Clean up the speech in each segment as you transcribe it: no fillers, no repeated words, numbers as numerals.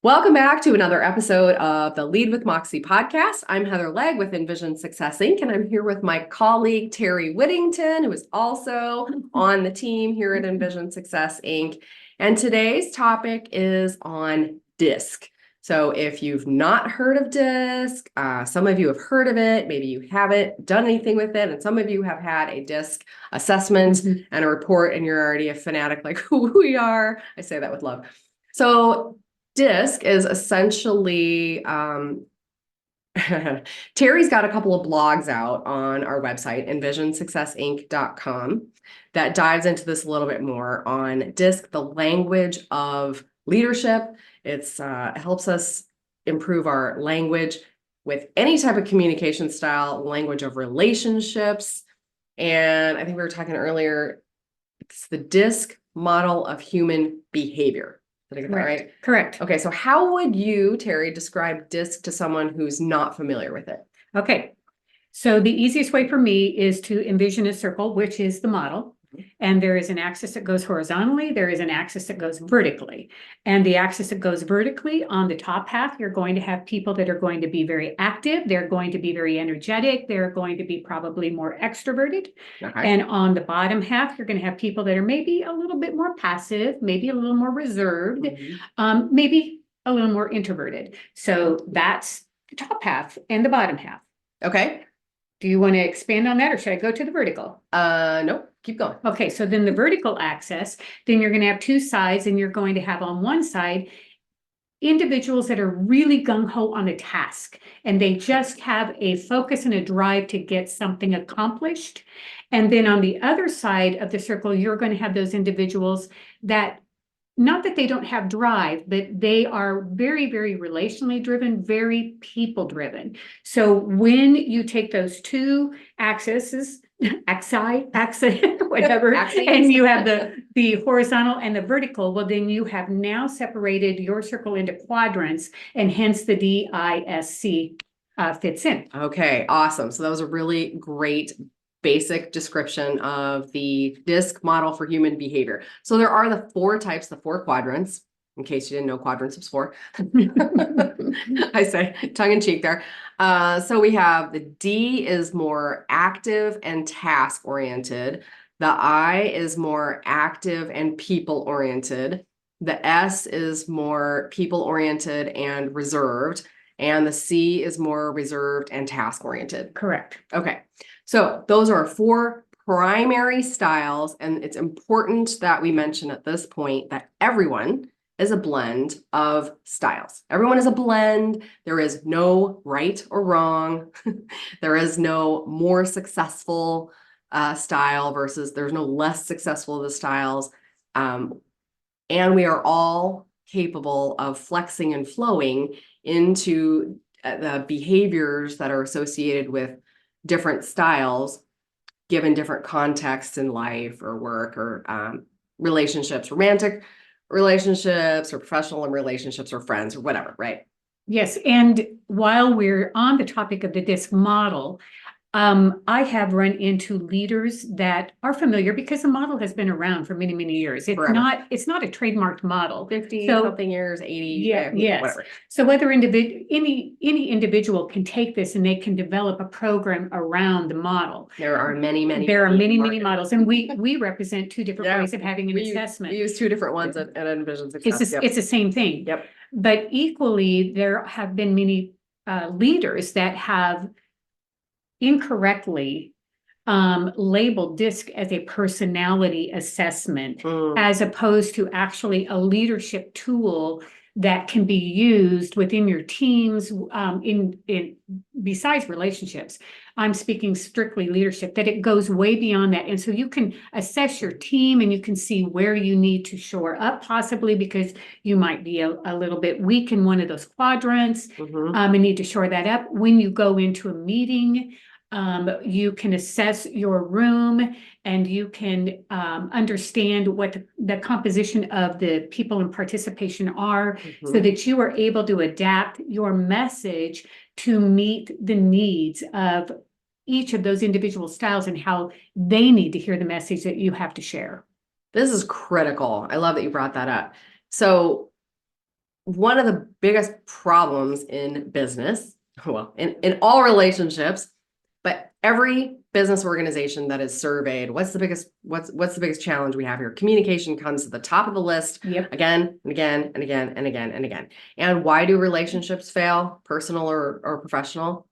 Welcome back to another episode of the Lead with Moxie podcast. I'm Heather Legg with Envision Success Inc. And I'm here with my colleague, Terry Whittington, who is also on the team here at Envision Success Inc. And today's topic is on DISC. So if you've not heard of DISC, some of you have heard of it, maybe you haven't done anything with it, and some of you have had a DISC assessment and a report, and you're already a fanatic like who we are. I say that with love. So DISC is essentially, Terry's got a couple of blogs out on our website, envisionsuccessinc.com, that dives into this a little bit more on DISC, the language of leadership. It helps us improve our language with any type of communication style, language of relationships. And I think we were talking earlier, it's the DISC model of human behavior. Did I get that right? Correct. Okay, so how would you, Terry, describe DISC to someone who's not familiar with it? Okay. So the easiest way for me is to envision a circle, which is the model. And there is an axis that goes horizontally. There is an axis that goes vertically. And the axis that goes vertically on the top half, you're going to have people that are going to be very active. They're going to be very energetic. They're going to be probably more extroverted. Okay. And on the bottom half, you're going to have people that are maybe a little bit more passive, maybe a little more reserved, maybe a little more introverted. So that's the top half and the bottom half. Okay. Do you want to expand on that, or should I go to the vertical? Nope. Keep going. Okay, so then the vertical axis, then you're going to have two sides, and you're going to have on one side individuals that are really gung-ho on a task, and they just have a focus and a drive to get something accomplished. And then on the other side of the circle, you're going to have those individuals that, not that they don't have drive, but they are very, very relationally driven, very people driven. So when you take those two axes, whatever, and you have the horizontal and the vertical, well, then you have now separated your circle into quadrants, and hence the DISC fits in. Okay, awesome. So that was a really great basic description of the DISC model for human behavior. So there are the four types, the four quadrants, in case you didn't know quadrants was four. I say tongue in cheek there. So we have the D is more active and task oriented. The I is more active and people oriented. The S is more people oriented and reserved. And the C is more reserved and task oriented. Correct. Okay. So those are four primary styles, and it's important that we mention at this point that everyone is a blend of styles. Everyone is a blend. There is no right or wrong. There is no more successful style versus there's no less successful of the styles. And we are all capable of flexing and flowing into the behaviors that are associated with different styles, given different contexts in life or work or relationships, romantic relationships or professional relationships or friends or whatever, right? Yes. And while we're on the topic of the DISC model, I have run into leaders that are familiar because the model has been around for many, many years. It's not a trademarked model. 50 something years, 80, whatever. So whether any individual can take this and they can develop a program around the model. There are many models, and we represent two different ways of having an assessment. We use two different ones at Envision Success. It's the same thing. Yep. But equally, there have been many leaders that have incorrectly labeled DISC as a personality assessment, as opposed to actually a leadership tool that can be used within your teams in besides relationships. I'm speaking strictly leadership, that it goes way beyond that. And so you can assess your team and you can see where you need to shore up, possibly because you might be a little bit weak in one of those quadrants and need to shore that up. When you go into a meeting, you can assess your room and you can understand what the composition of the people in participation are, so that you are able to adapt your message to meet the needs of each of those individual styles and how they need to hear the message that you have to share. This is critical. I love that you brought that up. So one of the biggest problems in business, well, in all relationships, but every business organization that is surveyed, what's the biggest challenge we have here? Communication comes to the top of the list again and again and again and again and again. And why do relationships fail, personal or professional?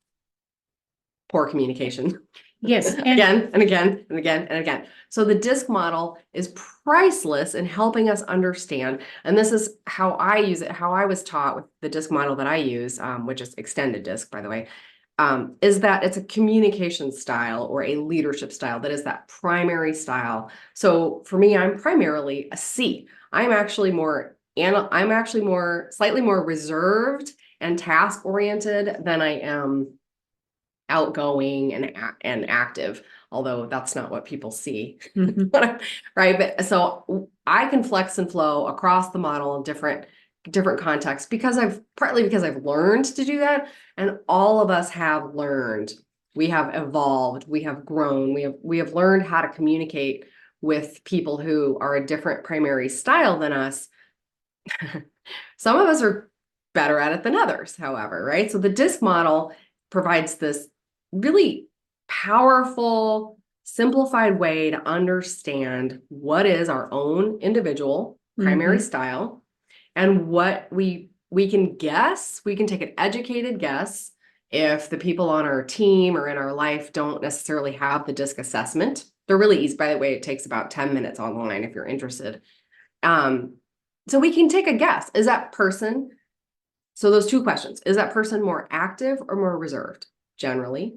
Poor communication. Yes. Again and again and again and again. So the DISC model is priceless in helping us understand. And this is how I use it, how I was taught with the DISC model that I use, which is extended DISC, by the way, is that it's a communication style or a leadership style that is that primary style. So for me, I'm primarily a C. I'm actually slightly more reserved and task oriented than I am outgoing and active, although that's not what people see. Right? But so I can flex and flow across the model in different contexts partly because I've learned to do that, and all of us have learned. We have evolved, we have grown, we have learned how to communicate with people who are a different primary style than us. Some of us are better at it than others, however, right? So the DISC model provides this really powerful, simplified way to understand what is our own individual primary style, and what we can guess. We can take an educated guess if the people on our team or in our life don't necessarily have the DISC assessment. They're really easy. By the way, it takes about 10 minutes online if you're interested. So we can take a guess. Is that person, so those two questions, is that person more active or more reserved? Generally,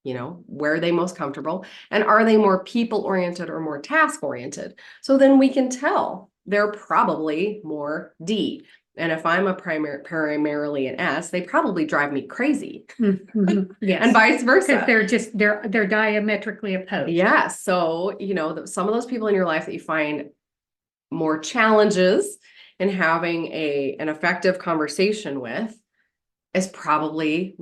where are they most comfortable? And are they more people-oriented or more task-oriented? So then we can tell they're probably more D. And if I'm a primarily an S, they probably drive me crazy. Yes. And vice versa. Because they're diametrically opposed. Yeah. So, some of those people in your life that you find more challenges in having an effective conversation with is probably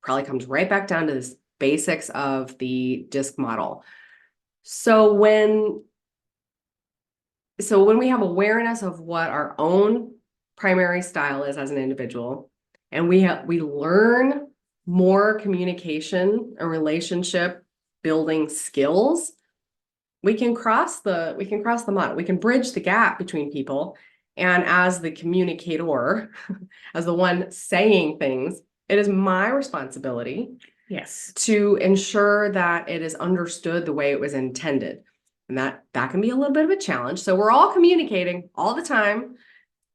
comes right back down to this basics of the DISC model. So when we have awareness of what our own primary style is as an individual, and we learn more communication and relationship building skills, we can cross the model. We can bridge the gap between people. And as the communicator, as the one saying things, it is my responsibility, yes, to ensure that it is understood the way it was intended. And that can be a little bit of a challenge. So we're all communicating all the time,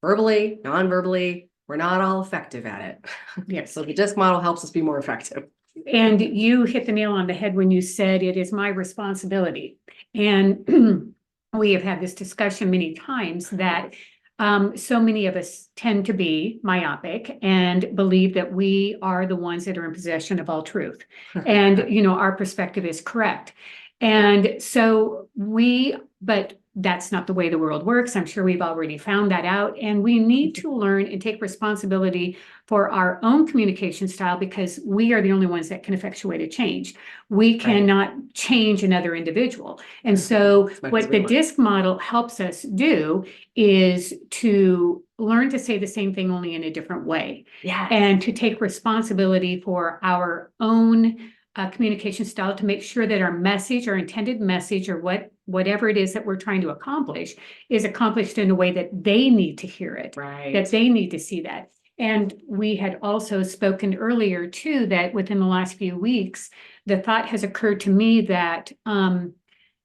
verbally, non-verbally. We're not all effective at it. Yes. So the DISC model helps us be more effective. And you hit the nail on the head when you said it is my responsibility. And we have had this discussion many times that so many of us tend to be myopic and believe that we are the ones that are in possession of all truth. And, our perspective is correct. And so but that's not the way the world works. I'm sure we've already found that out. And we need to learn and take responsibility for our own communication style, because we are the only ones that can effectuate a change. We cannot change another individual. And so what the DISC model helps us do is to learn to say the same thing, only in a different way. Yeah. And to take responsibility for our own communication style, to make sure that our message, our intended message, or whatever it is that we're trying to accomplish, is accomplished in a way that they need to hear it, that they need to see that. And we had also spoken earlier too, that within the last few weeks, the thought has occurred to me that, and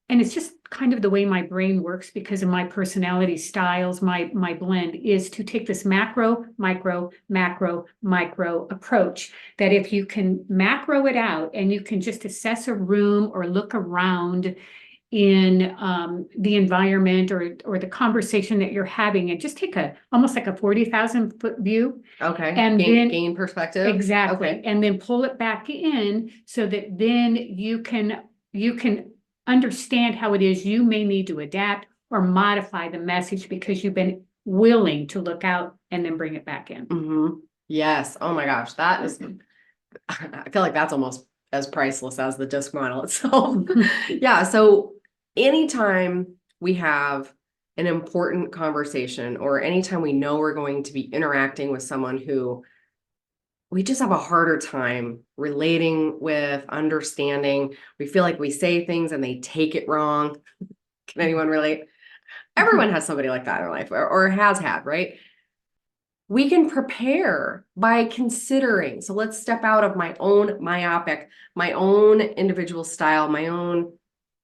it's just kind of the way my brain works because of my personality styles, my blend, is to take this macro, micro, macro, micro approach. That if you can macro it out and you can just assess a room or look around in the environment or the conversation that you're having, and just take almost like a 40,000 foot view. Okay. And gain perspective. Exactly. Okay. And then pull it back in so that then you can understand how it is you may need to adapt or modify the message, because you've been willing to look out and then bring it back in. Yes. Oh my gosh. That is, I feel like that's almost as priceless as the DISC model itself. Yeah. So anytime we have an important conversation, or anytime we know we're going to be interacting with someone who we just have a harder time relating with, understanding, we feel like we say things and they take it wrong. Can anyone relate? Everyone has somebody like that in their life, or has had, right? We can prepare by considering. So let's step out of my own myopic, my own individual style, my own,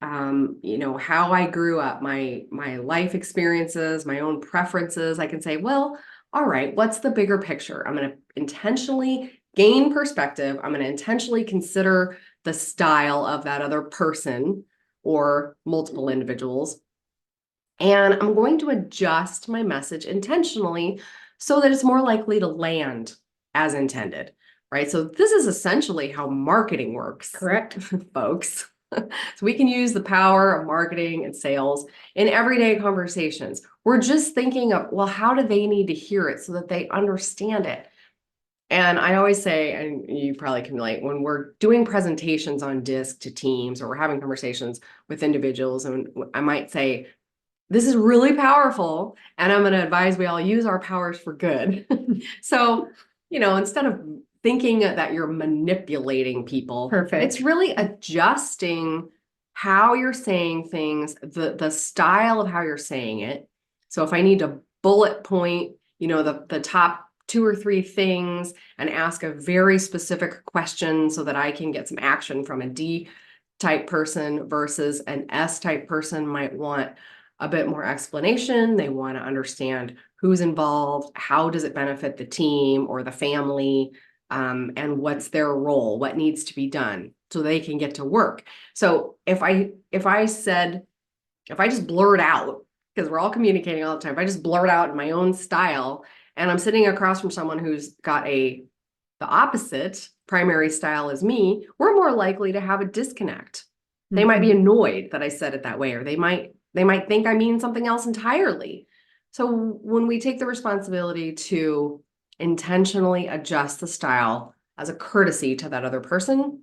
how I grew up, my life experiences, my own preferences. I can say, well, all right, what's the bigger picture? I'm going to intentionally gain perspective. I'm going to intentionally consider the style of that other person or multiple individuals. And I'm going to adjust my message intentionally so that it's more likely to land as intended, right? So this is essentially how marketing works. Correct. Folks. So we can use the power of marketing and sales in everyday conversations. We're just thinking of, well, how do they need to hear it so that they understand it? And I always say, and you probably can relate, when we're doing presentations on DISC to teams, or we're having conversations with individuals, and I might say, this is really powerful, and I'm going to advise we all use our powers for good. So, instead of thinking that you're manipulating people, Perfect. it's really adjusting how you're saying things, the style of how you're saying it. So if I need to bullet point, the top 2 or 3 things and ask a very specific question so that I can get some action from a D type person versus an S type person might want a bit more explanation. They want to understand who's involved, how does it benefit the team or the family, and what's their role, what needs to be done so they can get to work. So if I just blurt out, because we're all communicating all the time, if I just blurt out in my own style and I'm sitting across from someone who's got the opposite primary style as me, we're more likely to have a disconnect. They might be annoyed that I said it that way, or they might think I mean something else entirely. So when we take the responsibility to intentionally adjust the style as a courtesy to that other person,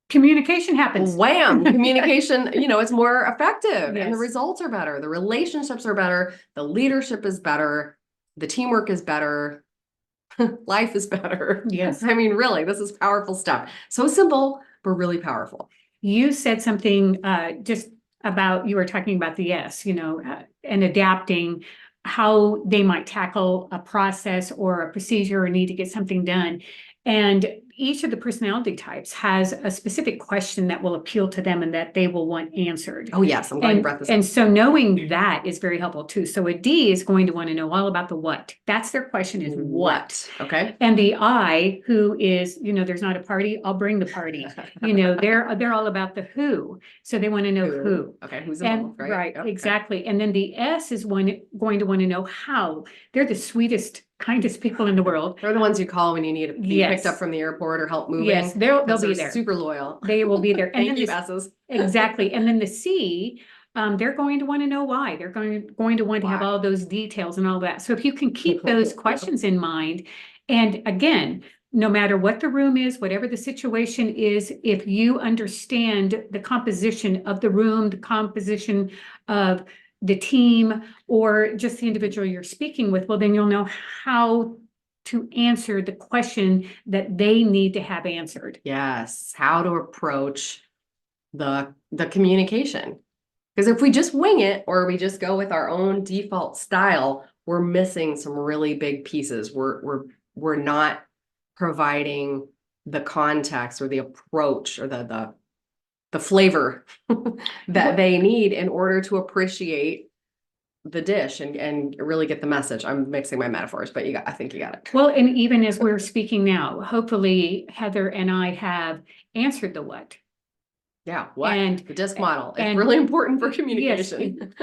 communication happens. Wham! Communication, it's more effective, Yes. and the results are better. The relationships are better. The leadership is better. The teamwork is better. Life is better. Yes. I mean, really, this is powerful stuff. So simple, but really powerful. You said something just about, you were talking about the S, and adapting how they might tackle a process or a procedure or need to get something done. And each of the personality types has a specific question that will appeal to them and that they will want answered. Oh, yes. I'm glad you brought this up. And so knowing that is very helpful too. So a D is going to want to know all about the what. That's their question, is what. Okay. And the I, who is, there's not a party, I'll bring the party. They're all about the who. So they want to know who. Okay. Who's involved, right? Right, Yep. exactly. And then the S is going to want to know how. They're the sweetest, kindest people in the world. They're the ones you call when you need to be picked up from the airport or help moving. Yes, they'll Those be are there. super loyal. They will be there. And Thank then you, the S's. exactly. And then the C, they're going to want to know why. They're going to want to have Why? all those details and all that. So if you can keep those questions in mind, and again, no matter what the room is, whatever the situation is, if you understand the composition of the room, the composition of the team, or just the individual you're speaking with, well, then you'll know how to answer the question that they need to have answered. Yes. How to approach the communication. Because if we just wing it, or we just go with our own default style, we're missing some really big pieces. We're not providing the context or the approach or the flavor that they need in order to appreciate the dish and really get the message. I'm mixing my metaphors, but I think you got it. Well, and even as we're speaking now, hopefully Heather and I have answered the what. Yeah, what? And the DISC model. It's and- really important for communication.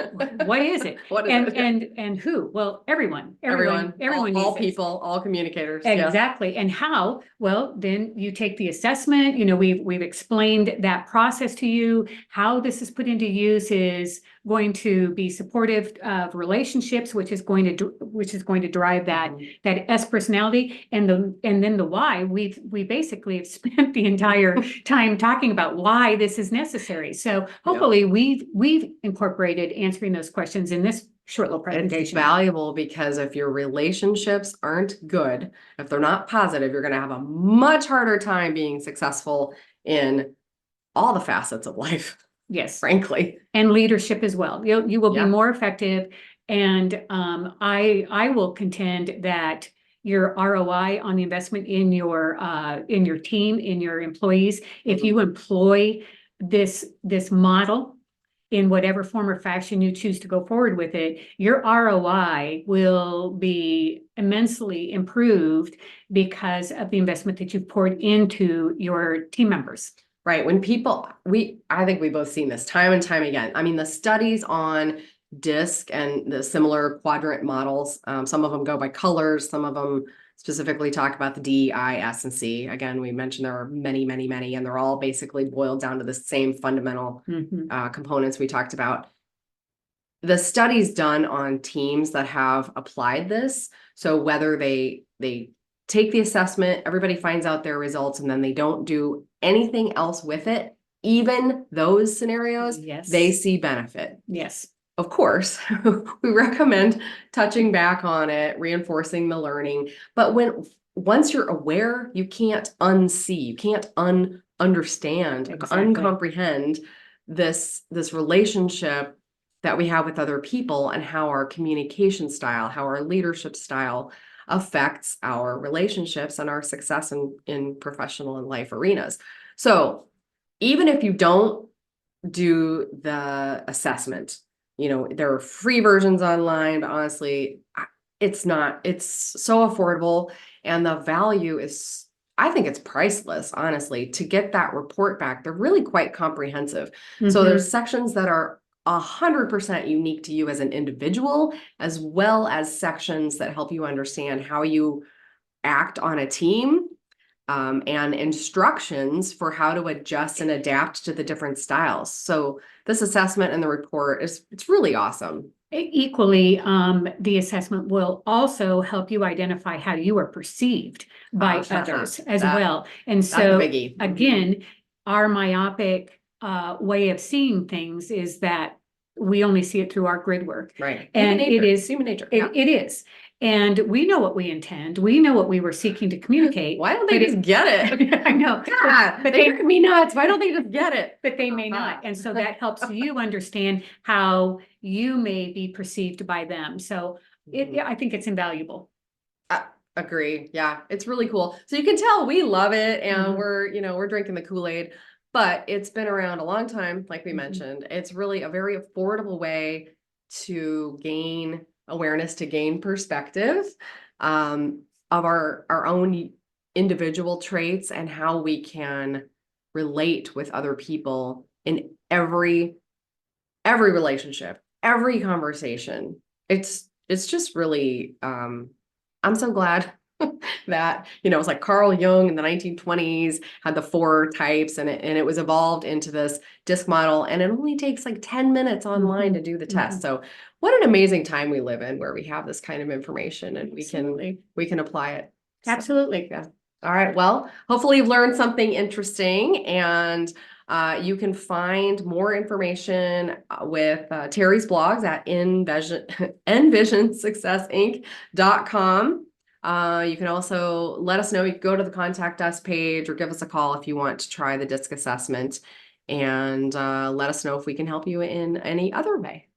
What is it? What is it? And who? Well, everyone All needs this. people, all communicators. Yes. Exactly. And how? Well, then you take the assessment, we've explained that process to you. How this is put into use is going to be supportive of relationships, which is going to drive that S personality. And then the why, we basically have spent the entire time talking about why this this is necessary. So hopefully we've incorporated answering those questions in this short little It's presentation. valuable because if your relationships aren't good, if they're not positive, you're going to have a much harder time being successful in all the facets of life. Yes. Frankly. And leadership as well. You will be Yeah. more effective. And I will contend that your ROI on the investment in your team, in your employees, if you employ this model in whatever form or fashion you choose to go forward with it, your ROI will be immensely improved because of the investment that you've poured into your team members. Right. When people, I think we've both seen this time and time again. I mean, the studies on DISC and the similar quadrant models, some of them go by colors, some of them specifically talk about the D, I, S, and C. Again, we mentioned there are many, many, many, and they're all basically boiled down to the same fundamental components we talked about. The studies done on teams that have applied this, so whether they take the assessment, everybody finds out their results, and then they don't do anything else with it, even those scenarios, they see benefit. Yes. Of course, we recommend touching back on it, reinforcing the learning. But once you're aware, you can't unsee, you can't understand, uncomprehend this relationship that we have with other people and how our communication style, how our leadership style affects our relationships and our success in professional and life arenas. So even if you don't do the assessment, there are free versions online, but honestly, it's so affordable, and the value is, I think it's priceless, honestly, to get that report back. They're really quite comprehensive. So there's sections that are 100% unique to you as an individual, as well as sections that help you understand how you act on a team, and instructions for how to adjust and adapt to the different styles. So this assessment and the report it's really awesome. Equally, the assessment will also help you identify how you are perceived by others as well. And so again, our myopic way of seeing things is that we only see it through our grid work. Right. And it is human nature. It is. And we know what we intend. We know what we were seeking to communicate. Why don't they just get it? I know. God, but they make me nuts. Why don't they just get it? But they may not. And so that helps you understand how you may be perceived by them. So I think it's invaluable. Agree. Yeah, it's really cool. So you can tell we love it, and we're drinking the Kool-Aid, but it's been around a long time. Like we mentioned, it's really a very affordable way to gain awareness, to gain perspective of our own individual traits and how we can relate with other people in every relationship, every conversation. It's just really, I'm so glad that, it's like Carl Jung in the 1920s had the 4 types, and it was evolved into this DISC model, and it only takes like 10 minutes online to do the test. So what an amazing time we live in, where we have this kind of information and we can apply it. Absolutely. Yeah. All right. Well, hopefully you've learned something interesting, and you can find more information with Terry's blogs at envisionsuccessinc.com. You can also let us know. You can go to the contact us page or give us a call if you want to try the DISC assessment, and let us know if we can help you in any other way.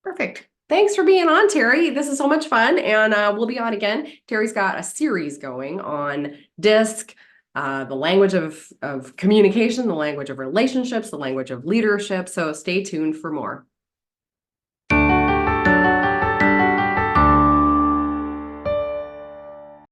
Perfect. Thanks for being on, Terry. This is so much fun, and we'll be on again. Terry's got a series going on DISC, the language of communication, the language of relationships, the language of leadership. So stay tuned for more.